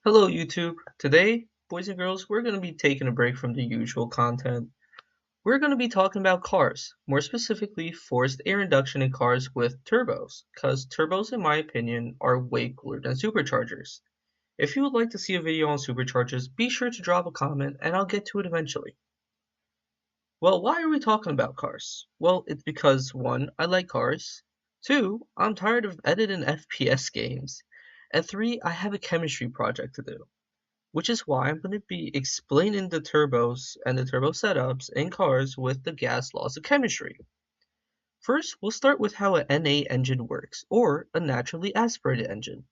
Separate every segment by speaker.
Speaker 1: Hello YouTube. Today, boys and girls, we're going to be taking a break from the usual content. We're going to be talking about cars, more specifically forced air induction in cars with turbos, because turbos in my opinion are way cooler than superchargers. If you would like to see a video on superchargers, be sure to drop a comment and I'll get to it eventually. Well, why are we talking about cars? Well, it's because 1. I like cars, 2. I'm tired of editing FPS games, and 3. I have a chemistry project to do. Which is why I'm going to be explaining the turbos and the turbo setups in cars with the gas laws of chemistry. First, we'll start with how an NA engine works, or a naturally aspirated engine.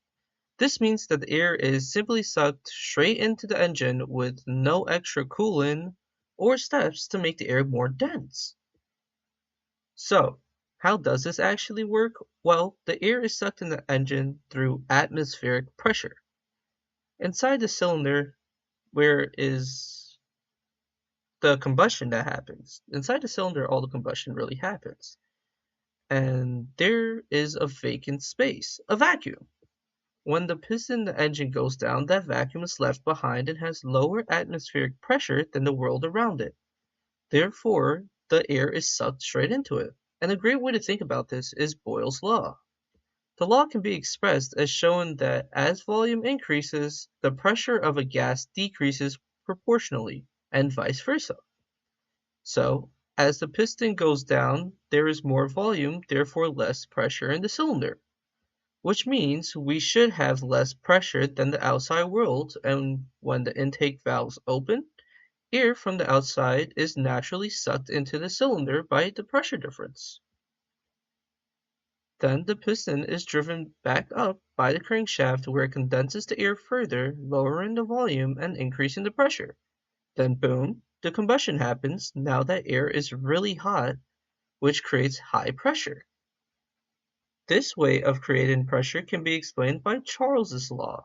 Speaker 1: This means that the air is simply sucked straight into the engine with no extra coolant or steps to make the air more dense. So, how does this actually work? Well, the air is sucked in the engine through atmospheric pressure. Inside the cylinder, where is the combustion that happens. Inside the cylinder, all the combustion really happens. And there is a vacant space, a vacuum. When the piston in the engine goes down, that vacuum is left behind and has lower atmospheric pressure than the world around it. Therefore, the air is sucked straight into it. And a great way to think about this is Boyle's law. The law can be expressed as showing that as volume increases, the pressure of a gas decreases proportionally, and vice versa. So, as the piston goes down, there is more volume, therefore less pressure in the cylinder, which means we should have less pressure than the outside world, and when the intake valves open, air from the outside is naturally sucked into the cylinder by the pressure difference. Then the piston is driven back up by the crankshaft where it condenses the air further, lowering the volume and increasing the pressure. Then boom, the combustion happens now that air is really hot, which creates high pressure. This way of creating pressure can be explained by Charles's law,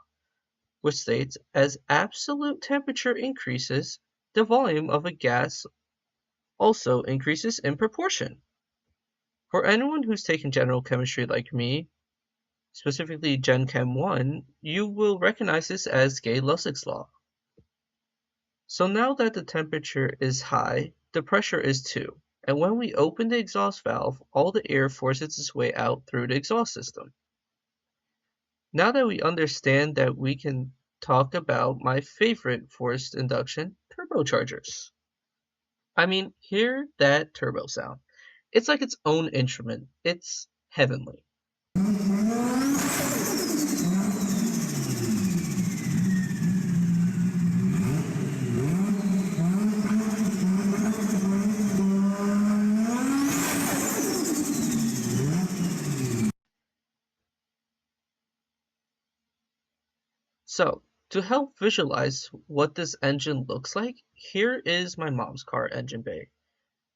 Speaker 1: which states as absolute temperature increases, the volume of a gas also increases in proportion. For anyone who's taken general chemistry like me, specifically Gen Chem 1, you will recognize this as Gay-Lussac's law. So now that the temperature is high, the pressure is too, and when we open the exhaust valve, all the air forces its way out through the exhaust system. Now that we understand that, we can talk about my favorite forced induction, turbochargers. I mean, hear that turbo sound. It's like its own instrument. It's heavenly. So, to help visualize what this engine looks like, here is my mom's car engine bay.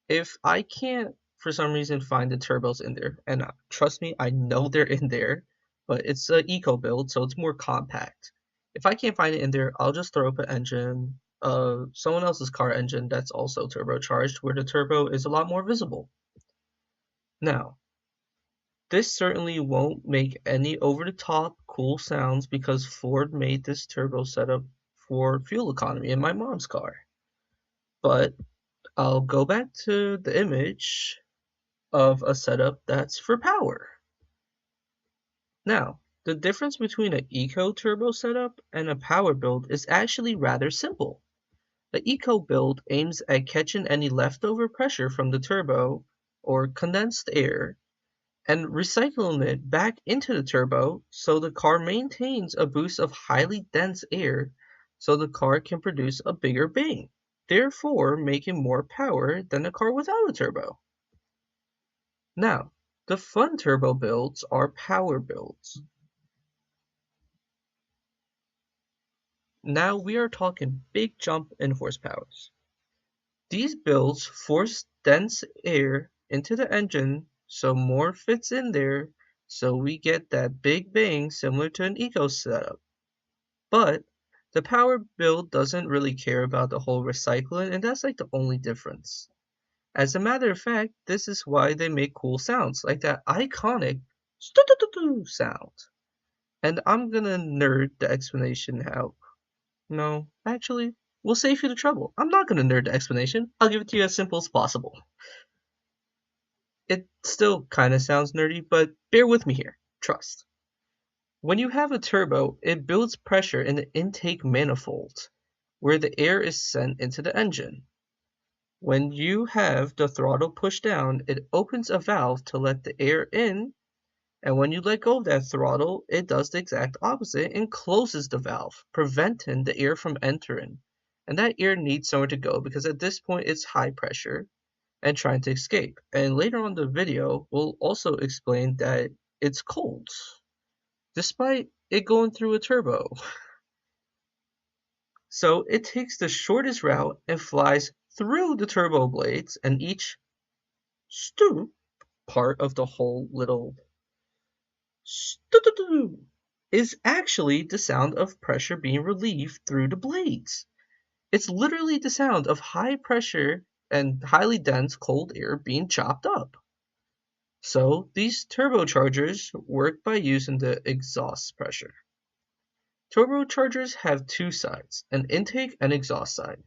Speaker 1: If I can't, for some reason, find the turbos in there, and trust me, I know they're in there, but it's an eco build, so it's more compact. If I can't find it in there, I'll just throw up an engine, someone else's car engine that's also turbocharged, where the turbo is a lot more visible. Now, this certainly won't make any over-the-top cool sounds because Ford made this turbo setup for fuel economy in my mom's car. But I'll go back to the image of a setup that's for power. Now, the difference between an eco turbo setup and a power build is actually rather simple. The eco build aims at catching any leftover pressure from the turbo or condensed air and recycling it back into the turbo so the car maintains a boost of highly dense air so the car can produce a bigger bang, therefore making more power than a car without a turbo. Now, the fun turbo builds are power builds. Now we are talking big jump in horsepowers. These builds force dense air into the engine so more fits in there, so we get that big bang similar to an eco setup. But the power build doesn't really care about the whole recycling, and that's like the only difference. As a matter of fact, this is why they make cool sounds, like that iconic stu sound. And I'm gonna nerd the explanation out. No, actually, we'll save you the trouble. I'm not gonna nerd the explanation. I'll give it to you as simple as possible. It still kinda sounds nerdy, but bear with me here. Trust. When you have a turbo, it builds pressure in the intake manifold, where the air is sent into the engine. When you have the throttle pushed down, it opens a valve to let the air in, and when you let go of that throttle, it does the exact opposite and closes the valve, preventing the air from entering. And that air needs somewhere to go because at this point it's high pressure and trying to escape. And later on in the video, we'll also explain that it's cold, despite it going through a turbo. So it takes the shortest route and flies through the turbo blades, and each stoop part of the whole little stu is actually the sound of pressure being relieved through the blades. It's literally the sound of high pressure and highly dense cold air being chopped up. So these turbochargers work by using the exhaust pressure. Turbochargers have two sides, an intake and exhaust side.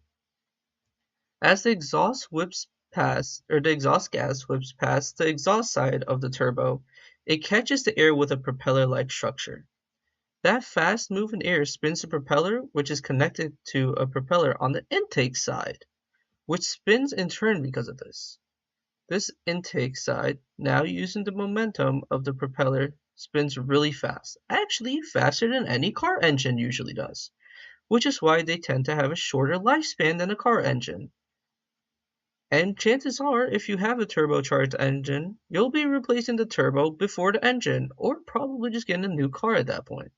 Speaker 1: As the exhaust whips past, or the exhaust gas whips past the exhaust side of the turbo, it catches the air with a propeller-like structure. That fast-moving air spins the propeller, which is connected to a propeller on the intake side, which spins in turn because of this. This intake side, now using the momentum of the propeller, spins really fast, actually faster than any car engine usually does, which is why they tend to have a shorter lifespan than a car engine. And chances are, if you have a turbocharged engine, you'll be replacing the turbo before the engine, or probably just getting a new car at that point.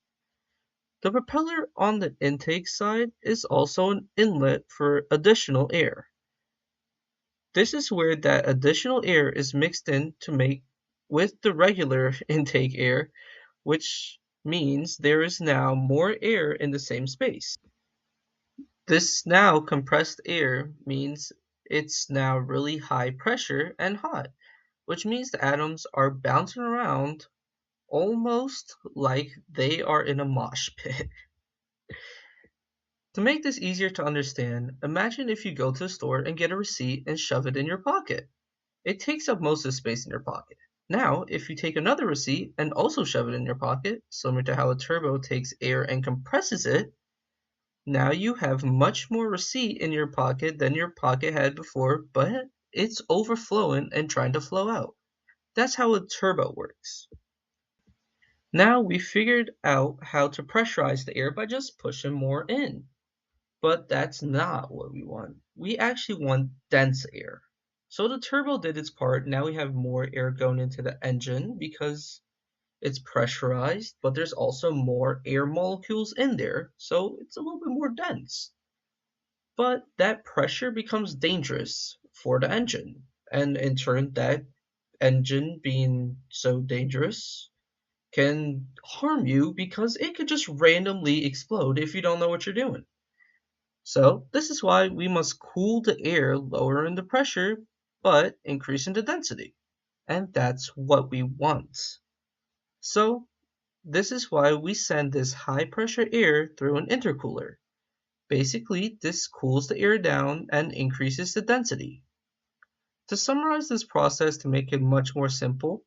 Speaker 1: The propeller on the intake side is also an inlet for additional air. This is where that additional air is mixed in to make with the regular intake air, which means there is now more air in the same space. This now compressed air means it's now really high pressure and hot, which means the atoms are bouncing around almost like they are in a mosh pit. To make this easier to understand, imagine if you go to the store and get a receipt and shove it in your pocket. It takes up most of the space in your pocket. Now, if you take another receipt and also shove it in your pocket, similar to how a turbo takes air and compresses it, now you have much more receipt in your pocket than your pocket had before, but it's overflowing and trying to flow out. That's how a turbo works. Now we figured out how to pressurize the air by just pushing more in. But that's not what we want. We actually want dense air. So the turbo did its part. Now we have more air going into the engine because it's pressurized, but there's also more air molecules in there, so it's a little bit more dense. But that pressure becomes dangerous for the engine, and in turn, that engine being so dangerous can harm you because it could just randomly explode if you don't know what you're doing. So this is why we must cool the air, lowering the pressure, but increasing the density. And that's what we want. So this is why we send this high pressure air through an intercooler. Basically, this cools the air down and increases the density. To summarize this process to make it much more simple,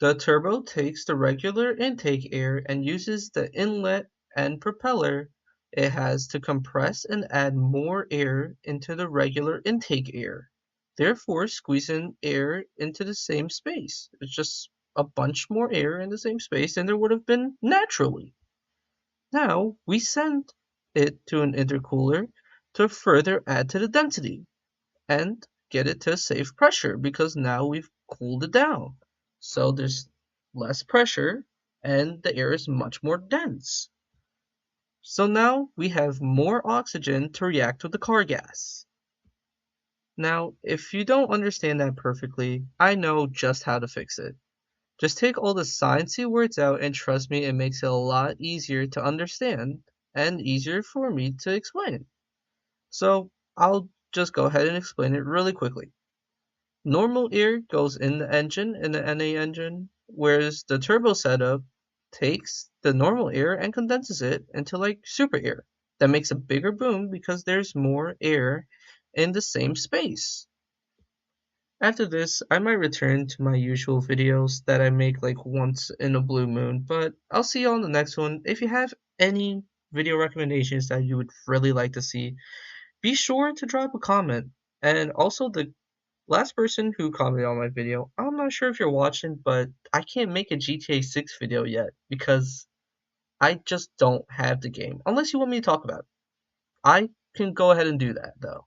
Speaker 1: the turbo takes the regular intake air and uses the inlet and propeller it has to compress and add more air into the regular intake air, therefore squeezing air into the same space. It's just a bunch more air in the same space than there would have been naturally. Now we send it to an intercooler to further add to the density and get it to a safe pressure because now we've cooled it down. So there's less pressure and the air is much more dense. So now we have more oxygen to react with the car gas. Now, if you don't understand that perfectly, I know just how to fix it. Just take all the sciencey words out and trust me, it makes it a lot easier to understand and easier for me to explain. So I'll just go ahead and explain it really quickly. Normal air goes in the engine, in the NA engine, whereas the turbo setup, takes the normal air and condenses it into like super air. That makes a bigger boom because there's more air in the same space. After this, I might return to my usual videos that I make like once in a blue moon, but I'll see you on the next one. If you have any video recommendations that you would really like to see, be sure to drop a comment. And also the last person who commented on my video, I'm not sure if you're watching, but I can't make a GTA 6 video yet because I just don't have the game. Unless you want me to talk about it. I can go ahead and do that though.